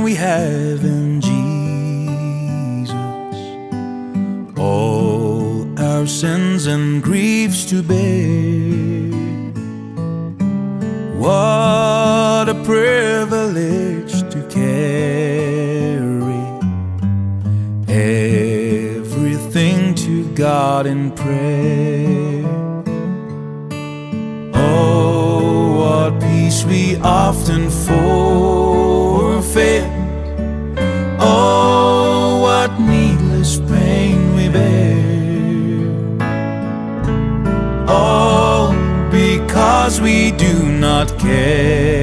we have in Jesus. All our sins and griefs to bear. What a privilege to carry everything to God in prayer. Oh, what peace we often forfeit. Oh, what needless pain we bear. All because we do not care.